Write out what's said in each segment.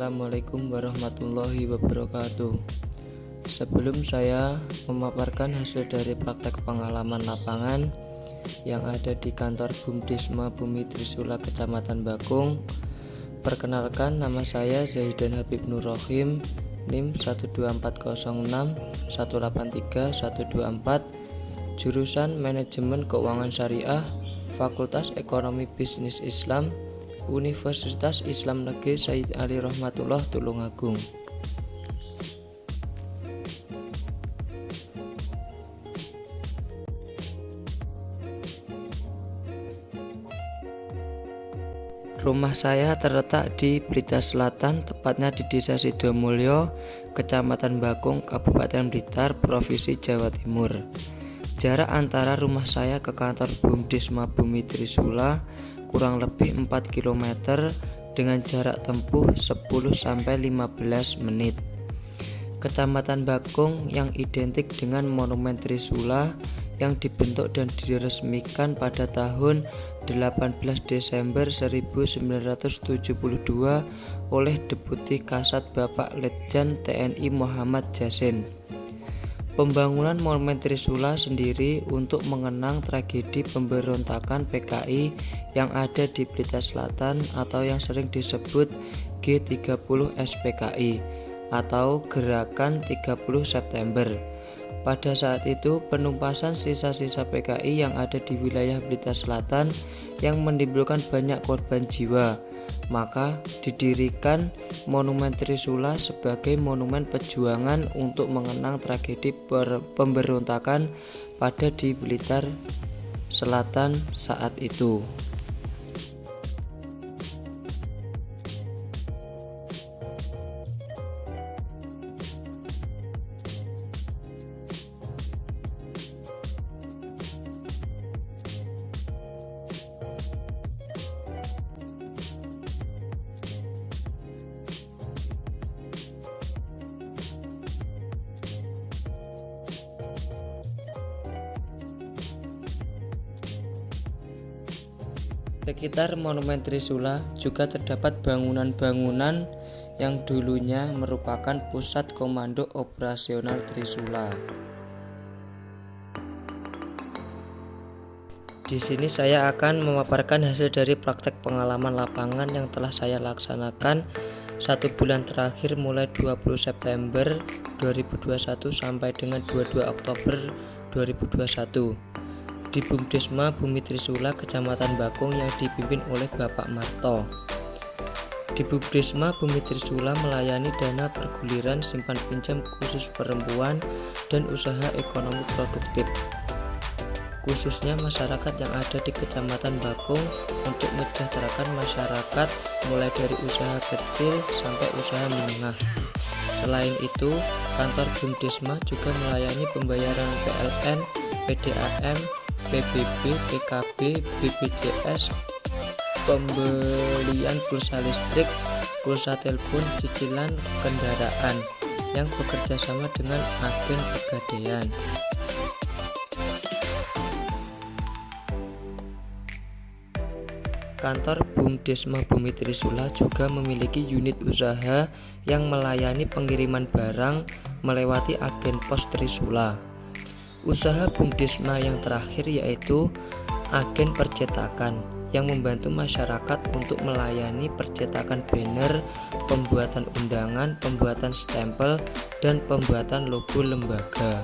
Assalamualaikum warahmatullahi wabarakatuh. Sebelum saya memaparkan hasil dari praktek pengalaman lapangan yang ada di kantor Bumdesma Bumi Trisula Kecamatan Bakung, perkenalkan, nama saya Zaidan Habib Nur Rohim, NIM 12406183124, jurusan Manajemen Keuangan Syariah, Fakultas Ekonomi Bisnis Islam, Universitas Islam Negeri Said Ali Rahmatullah Tulungagung. Rumah saya terletak di Blitar Selatan, tepatnya di Desa Sidomulyo, Kecamatan Bakung, Kabupaten Blitar, Provinsi Jawa Timur. Jarak antara rumah saya ke kantor Bumdesma Bumi Trisula kurang lebih 4 km dengan jarak tempuh 10-15 menit. Kecamatan Bakung yang identik dengan Monumen Trisula yang dibentuk dan diresmikan pada tahun 18 Desember 1972 oleh Deputi Kasat Bapak Letjen TNI Muhammad Jasin. Pembangunan Monumen Trisula sendiri untuk mengenang tragedi pemberontakan PKI yang ada di Blitar Selatan atau yang sering disebut G30 SPKI atau Gerakan 30 September. Pada saat itu penumpasan sisa-sisa PKI yang ada di wilayah Blitar Selatan yang menimbulkan banyak korban jiwa. Maka didirikan Monumen Trisula sebagai monumen perjuangan untuk mengenang tragedi pemberontakan pada di Blitar Selatan saat itu. Sekitar Monumen Trisula juga terdapat bangunan-bangunan yang dulunya merupakan pusat komando operasional Trisula. Di sini saya akan memaparkan hasil dari praktek pengalaman lapangan yang telah saya laksanakan 1 bulan terakhir mulai 20 September 2021 sampai dengan 22 Oktober 2021. Di Bumdesma Bumi Trisula Kecamatan Bakung yang dipimpin oleh Bapak Marto. Di Bumdesma Bumi Trisula melayani dana perguliran simpan pinjam khusus perempuan dan usaha ekonomi produktif, khususnya masyarakat yang ada di Kecamatan Bakung untuk mensejahterakan masyarakat mulai dari usaha kecil sampai usaha menengah. Selain itu, kantor Bumdesma juga melayani pembayaran PLN, PDAM, PBB, PKB, BPJS, pembelian pulsa listrik, pulsa telepon, cicilan kendaraan yang bekerja sama dengan agen Pegadaian. Kantor Bumdesma Bumi Trisula juga memiliki unit usaha yang melayani pengiriman barang melewati agen pos Trisula. Usaha Bumdesma yang terakhir yaitu agen percetakan yang membantu masyarakat untuk melayani percetakan banner, pembuatan undangan, pembuatan stempel, dan pembuatan logo lembaga.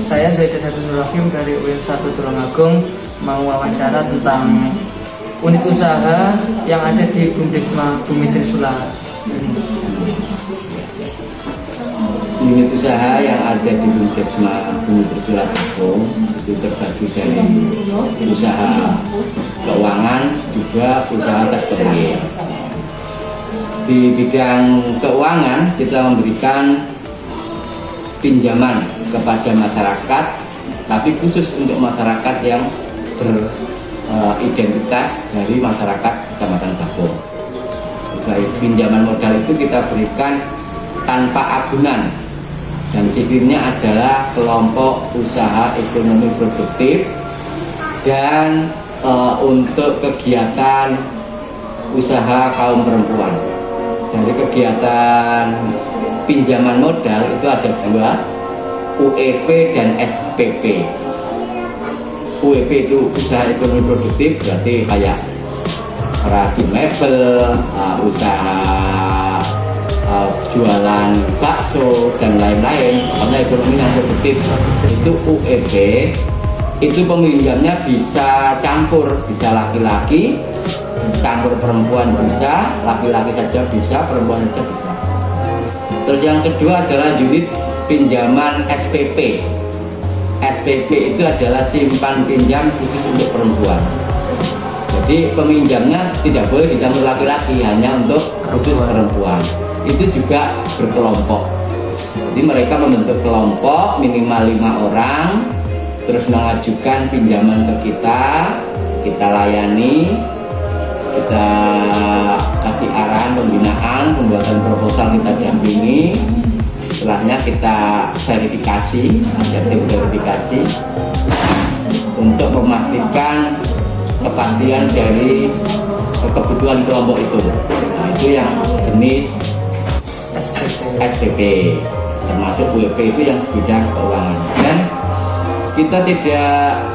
Saya Zaidan Habib Nur Rohim dari UIN 1 Tulungagung mau wawancara tentang unit usaha yang ada di Bumdesma Bumi Trisula. Unit usaha yang ada di Bumdesma Bumi Trisula Bakung itu terbagi dari usaha keuangan juga usaha sektor real. Di bidang keuangan kita memberikan pinjaman kepada masyarakat, tapi khusus untuk masyarakat yang beridentitas dari masyarakat Kecamatan Bakung. baik. Pinjaman modal itu kita berikan tanpa agunan, dan sistemnya adalah kelompok usaha ekonomi produktif dan untuk kegiatan usaha kaum perempuan. Dari kegiatan pinjaman modal itu ada dua, UEP dan SPP. UEP itu usaha ekonomi produktif, berarti kayak perajin mebel, usaha jualan bakso dan lain-lain, karena ekonomi yang produktif. Itu UEP, itu peminjamnya bisa campur, bisa laki-laki, campur perempuan bisa, laki-laki saja bisa, perempuan saja bisa. Terus yang kedua adalah unit pinjaman SPP. SPP itu adalah simpan pinjam khusus untuk perempuan. Jadi peminjamnya tidak boleh dicampur laki-laki, hanya untuk khusus perempuan. Itu juga berkelompok. Jadi mereka membentuk kelompok minimal 5 orang, terus mengajukan pinjaman ke kita layani, kita kasih arahan pembinaan, pembuatan proposal kita dampingi. Setelahnya kita verifikasi, ada tim verifikasi untuk memastikan kepastian dari kebutuhan kelompok itu. Nah, itu yang jenis SPP, termasuk UEP itu yang bidang keuangan. Dan kita tidak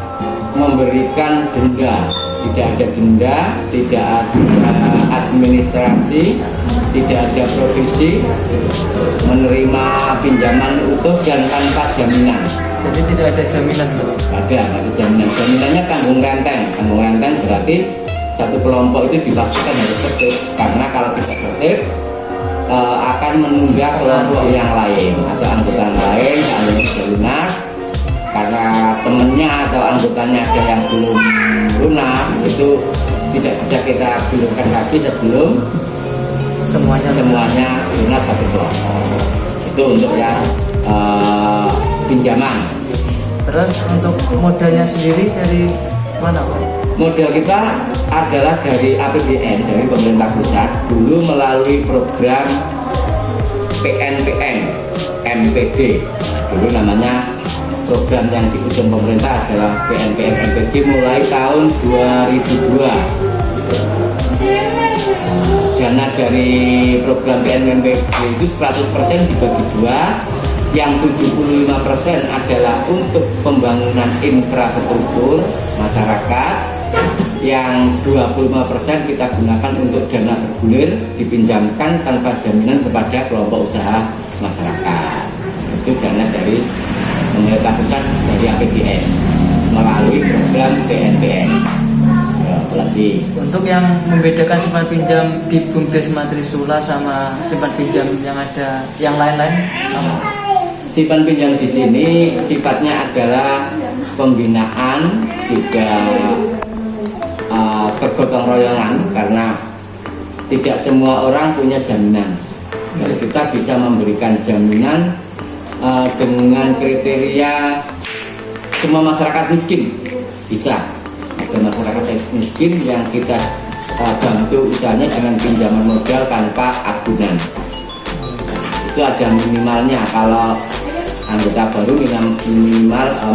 memberikan denda, tidak ada denda, tidak ada administrasi, tidak ada provisi, menerima pinjaman utuh dan tanpa jaminan. Jadi tidak ada jaminan, Pak? Ada jaminan. Jaminannya tanggung renteng. Tanggung renteng berarti satu kelompok itu dipastikan harus tertib, karena kalau tidak tertib akan menunda kelompok yang lain atau anggota lain yang sudah lunas, karena temennya atau anggotanya ada yang belum lunas, itu tidak bisa kita gulirkan lagi sebelum semuanya lunas satu kelompok. Itu untuk yang pinjaman. Terus untuk modalnya sendiri dari mana, Pak? Modal kita adalah dari APBN, dari pemerintah pusat, dulu melalui program PNPN, MPD. Dulu namanya program yang diusung pemerintah adalah PNPN MPD mulai tahun 2002. Dana dari program PNPN MPD itu 100% dibagi dua, yang 75% adalah untuk pembangunan infrastruktur masyarakat, yang 25% kita gunakan untuk dana bergulir dipinjamkan tanpa jaminan kepada kelompok usaha masyarakat. Itu dana dari pemerintah pusat dari APBN melalui program PNPN. Lagi. Untuk yang membedakan simpan pinjam di Bumdesma Trisula sama simpan pinjam yang ada yang lain-lain, simpan pinjam di sini sifatnya adalah pembinaan, juga kegotong royongan, karena tidak semua orang punya jaminan. Dan kita bisa memberikan jaminan dengan kriteria semua masyarakat miskin bisa. Ada masyarakat miskin yang kita bantu usahanya dengan pinjaman modal tanpa agunan. Itu ada minimalnya. Kalau anggota baru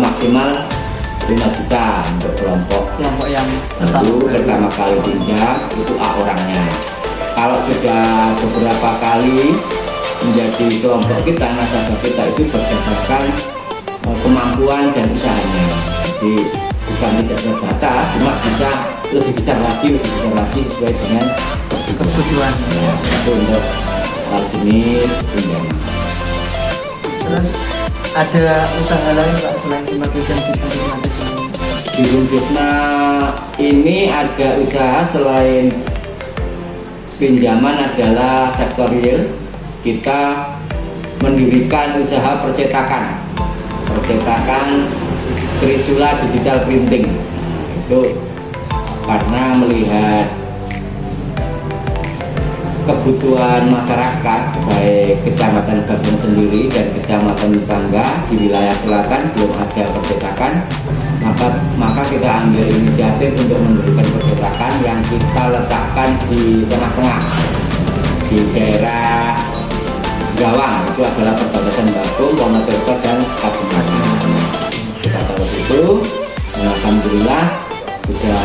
maksimal 5 juta untuk kelompok yang baru pertama kali pinjam, itu A orangnya. Kalau sudah beberapa kali menjadi kelompok kita, nasabah kita itu berdasarkan kemampuan dan usahanya. Jadi bukan tidak terbatas, cuma bisa lebih besar lagi sesuai dengan kebutuhan. Itu untuk hal jenis pinjaman. Terus ada usaha lain, Pak, selain simpan pinjam di Bumdesma Trisula? Di Bumdesma ini ada usaha selain pinjaman adalah sektor real. Kita mendirikan usaha percetakan Trisula Digital Printing. Itu karena melihat kebutuhan masyarakat, baik kecamatan Bagong sendiri dan kecamatan tetangga di wilayah selatan belum ada percetakan, maka kita ambil inisiatif untuk memberikan percetakan yang kita letakkan di tengah-tengah. di daerah Gawang, itu adalah perbatasan Bakung, Wonotirto dan Kabupaten. Kita tahu itu, alhamdulillah sudah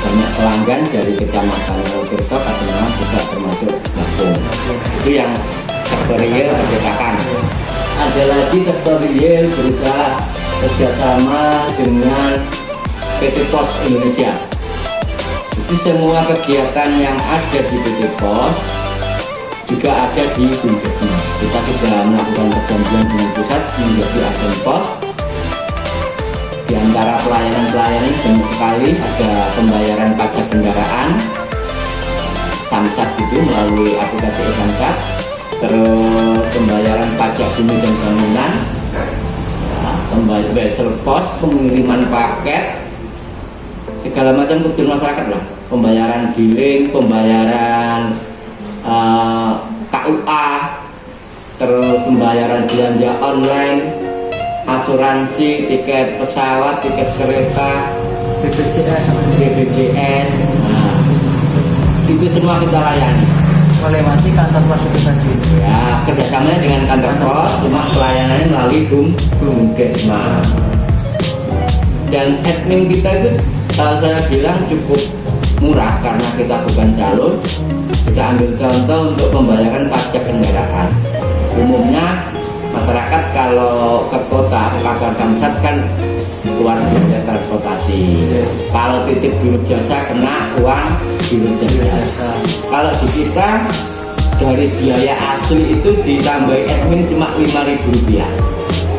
banyak pelanggan dari kecamatan Wonotirto, Kabupaten juga termasuk Bakung. Itu yang sektor real percetakan. Ada lagi sektor real berusaha kerjasama dengan PT Pos Indonesia. Jadi semua kegiatan yang ada di PT Pos juga ada di Bumdesma. Kita sudah melakukan perjanjian dengan pusat menjadi agen pos. Di antara pelayanan-pelayanan banyak sekali, ada pembayaran pajak kendaraan, Samsat itu melalui aplikasi Samsat, terus pembayaran pajak bumi dan bangunan, pembayaran pos, pengiriman paket, segala macam kebutuhan masyarakat lah, pembayaran billing, pembayaran KUA, terus pembayaran belanja online, asuransi, tiket pesawat, tiket kereta, BPJS, nah, itu semua kita layani. Melewati kantor pos itu tadi. Ya, kerjasamanya dengan kantor pos, cuma pelayanannya melalui Bumdesma. Dan admin kita itu saya bilang cukup murah karena kita bukan calon. Kita ambil contoh untuk pembayaran pajak kendaraan. Umumnya masyarakat kalau ke kota, kantor Samsat kan keluar biaya transportasi. Kalau titip biro jasa kena uang biro jasa. Kalau di kita dari biaya asli itu ditambahi admin cuma Rp5.000.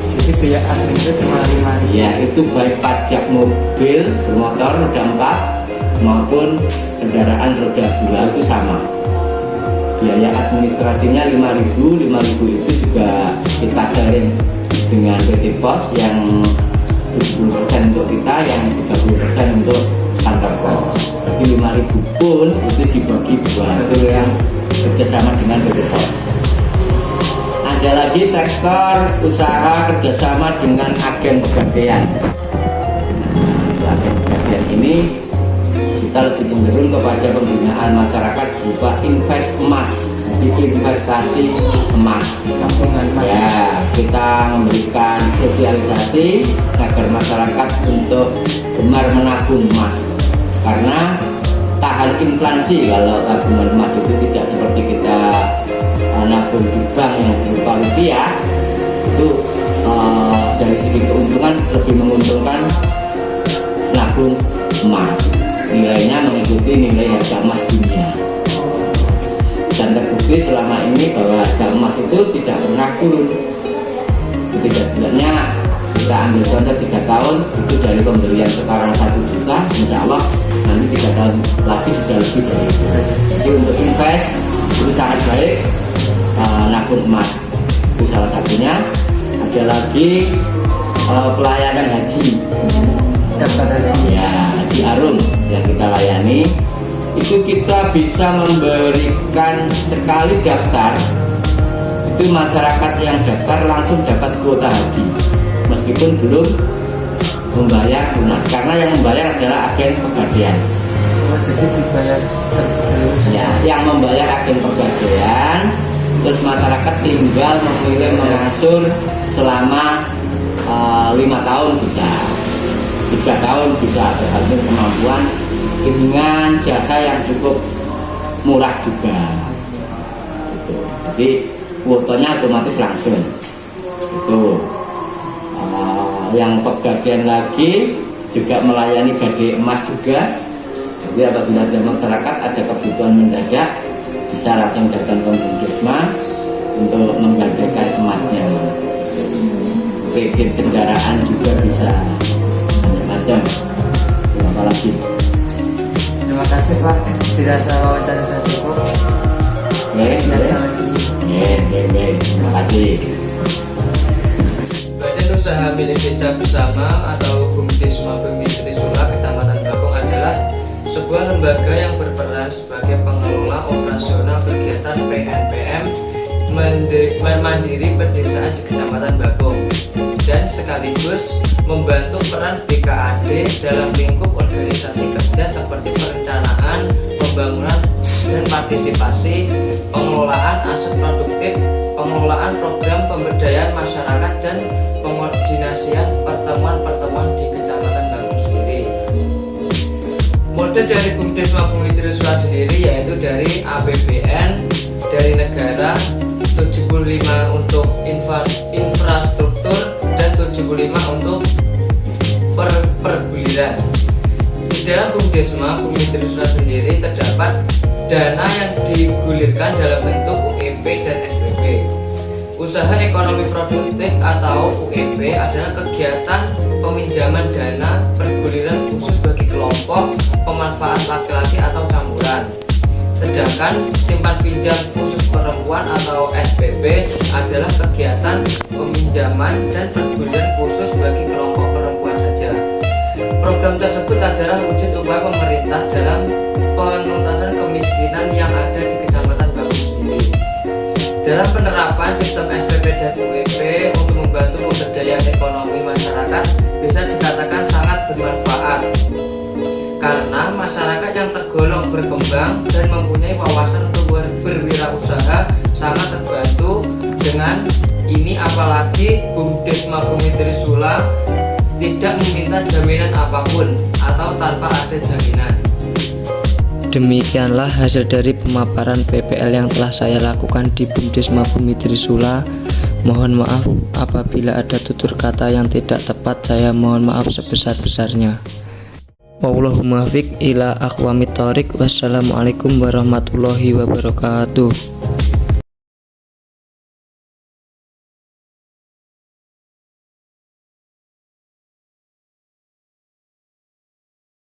Jadi biaya admin itu cuma 5.000. Ya, itu baik pajak mobil bermotor roda 4 maupun kendaraan roda 2 itu sama. Biaya administrasinya 5.000 itu juga kita sharing dengan PT Pos yang 70% untuk kita, yang 30% untuk kantor pos. Jadi 5.000 pun itu dibagi dua, itu yang kerjasama dengan PT Pos. Ada lagi sektor usaha kerjasama dengan agen pegadaian. Agen pegadaian ini kita lebih cenderung kepada pembinaan masyarakat berupa invest emas, jadi investasi emas. Ya, kita memberikan sosialisasi agar masyarakat untuk gemar menabung emas, karena tahan inflasi. Kalau tabungan emas itu tidak seperti kita nabung di bank yang berupa rupiah, itu dari segi keuntungan lebih menguntungkan nabung emas. Nilainya mengikuti nilai harga emas dunia, dan terbukti selama ini bahwa harga emas itu tidak pernah turun. Setidaknya kita ambil contoh 3 tahun itu dari pembelian sekarang 1 juta, insya Allah nanti 3 tahun lagi sudah lebih dari itu. Jadi untuk invest itu sangat baik, nabung emas itu salah satunya. Ada lagi pelayanan haji. Ya, Haji Arum yang kita layani itu kita bisa memberikan sekali daftar, itu masyarakat yang daftar langsung dapat kuota haji meskipun belum membayar lunas, karena yang membayar adalah agen pegadaian. Jadi dibayar terus. Ya, yang membayar agen pegadaian, terus masyarakat tinggal memilih mengatur selama 5 tahun bisa, 3 tahun bisa, tergantung kemampuan, dengan jasa yang cukup murah juga. Gitu. Jadi kuotanya otomatis langsung. Itu yang pegadaian lagi juga melayani gadai emas juga. Jadi apabila ada masyarakat ada kebutuhan mendadak, bisa langsung datang ke Bumdesma untuk menggadaikan emasnya. Kredit kendaraan juga bisa, macam-macam. Apa lagi? Terima kasih Pak, dirasa wawancara sudah cukup. Terima kasih. Badan Usaha Milik Desa Bersama atau Bumdesma Bumi Trisula Kecamatan Bakung adalah sebuah lembaga yang berperan sebagai pengelola operasional kegiatan PNPM mandiri pedesaan di Kecamatan Bakung, dan sekaligus membantu peran BKAD dalam lingkup organisasi kerja seperti perencanaan, pembangunan, dan partisipasi pengelolaan aset produktif, pengelolaan program pemberdayaan masyarakat, dan pengordinasian pertemuan-pertemuan di Kecamatan Bagong sendiri. Model dari Bumdesma Bumi Trisula sendiri yaitu dari APBN dari negara, 75 untuk infrastruktur, dan 75 untuk perguliran. Di dalam Bumdesma Bumi Trisula sendiri terdapat dana yang digulirkan dalam bentuk UEP dan SPP. Usaha ekonomi produktif atau UEP adalah kegiatan peminjaman dana perguliran khusus bagi kelompok pemanfaat laki-laki atau campuran. Sedangkan simpan pinjam khusus perempuan atau SPP adalah kegiatan peminjaman dan perguliran khusus bagi kelompok perempuan saja. Program tersebut adalah wujud upaya pemerintah dalam penuntasan kemiskinan yang ada di Kecamatan Bagong sendiri. Dalam penerapan sistem SPP dan UEP untuk membantu pemberdayaan ekonomi masyarakat bisa dikatakan sangat bermanfaat, karena masyarakat yang tergolong berkembang dan mempunyai wawasan untuk berwirausaha sangat terbantu dengan ini, apalagi Bumdesma Bumi Trisula tidak meminta jaminan apapun atau tanpa ada jaminan. Demikianlah hasil dari pemaparan PPL yang telah saya lakukan di Bumdesma Bumi Trisula. Mohon maaf apabila ada tutur kata yang tidak tepat, saya mohon maaf sebesar-besarnya. Wallahumma fiq ila aqwamit thoriq. Wassalamualaikum warahmatullahi wabarakatuh.